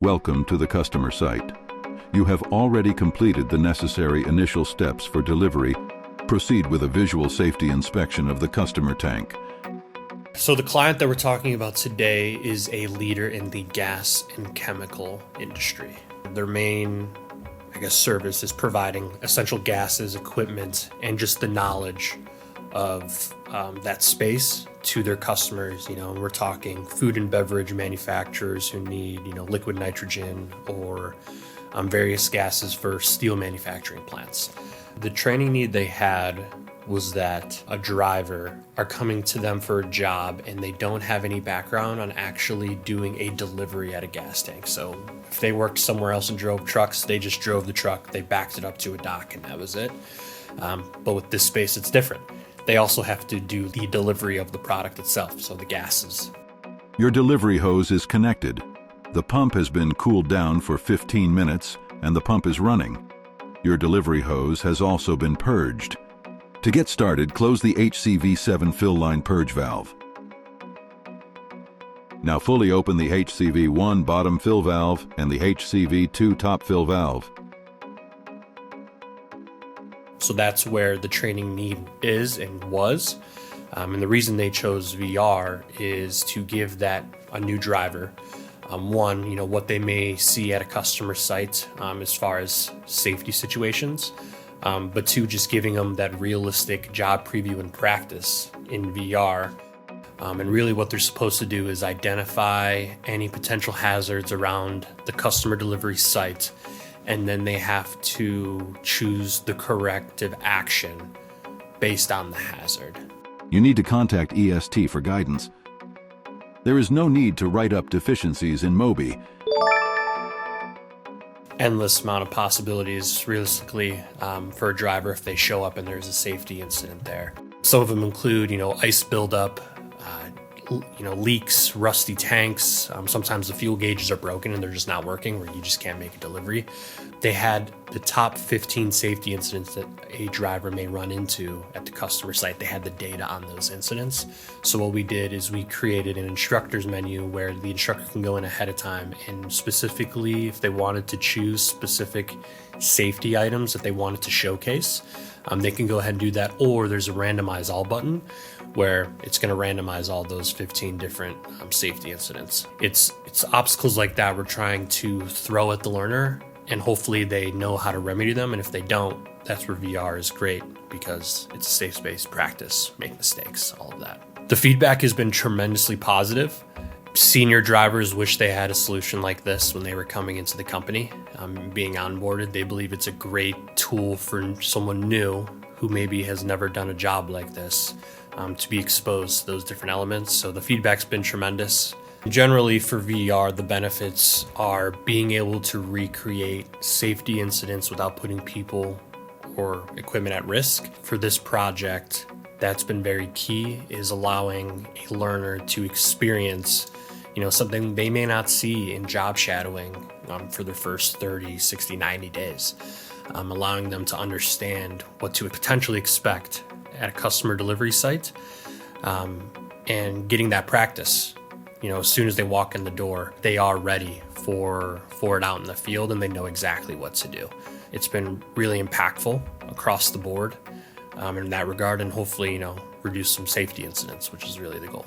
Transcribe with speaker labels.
Speaker 1: Welcome to the customer site. You have already completed the necessary initial steps for delivery. Proceed with a visual safety inspection of the customer tank.
Speaker 2: So the client that we're talking about today is a leader in the gas and chemical industry. Their main, service is providing essential gases, equipment, and just the knowledge of that space to their customers. We're talking food and beverage manufacturers who need, liquid nitrogen or various gases for steel manufacturing plants. The training need they had was that a driver are coming to them for a job and they don't have any background on actually doing a delivery at a gas tank. So if they worked somewhere else and drove trucks, they just drove the truck, they backed it up to a dock, and that was it. But with this space, it's different. They also have to do the delivery of the product itself, so the gases.
Speaker 1: Your delivery hose is connected. The pump has been cooled down for 15 minutes and the pump is running. Your delivery hose has also been purged. To get started, close the HCV7 fill line purge valve. Now fully open the HCV1 bottom fill valve and the HCV2 top fill valve.
Speaker 2: So that's where the training need is and was. And the reason they chose VR is to give that a new driver, one, what they may see at a customer site as far as safety situations, but two, just giving them that realistic job preview and practice in VR. And really what they're supposed to do is identify any potential hazards around the customer delivery site, and then they have to choose the corrective action based on the hazard.
Speaker 1: You need to contact EST for guidance. There is no need to write up deficiencies in Mobi.
Speaker 2: Endless amount of possibilities, realistically, for a driver if they show up and there's a safety incident there. Some of them include, ice buildup, leaks, rusty tanks. Sometimes the fuel gauges are broken and they're just not working, where you just can't make a delivery. They had the top 15 safety incidents that a driver may run into at the customer site. They had the data on those incidents. So what we did is we created an instructor's menu where the instructor can go in ahead of time and specifically, if they wanted to choose specific safety items that they wanted to showcase, they can go ahead and do that. Or there's a randomize all button where it's going to randomize all those 15 different safety incidents. It's obstacles like that we're trying to throw at the learner, and hopefully they know how to remedy them. And if they don't, that's where VR is great, because it's a safe space, practice, make mistakes, all of that. The feedback has been tremendously positive. Senior drivers wish they had a solution like this when they were coming into the company, being onboarded. They believe it's a great tool for someone new who maybe has never done a job like this, to be exposed to those different elements. So the feedback's been tremendous. Generally for VR, the benefits are being able to recreate safety incidents without putting people or equipment at risk. For this project, that's been very key, is allowing a learner to experience something they may not see in job shadowing for their first 30, 60, 90 days. Allowing them to understand what to potentially expect at a customer delivery site, and getting that practice. As soon as they walk in the door, they are ready for it out in the field, and they know exactly what to do. It's been really impactful across the board in that regard, and hopefully, reduce some safety incidents, which is really the goal.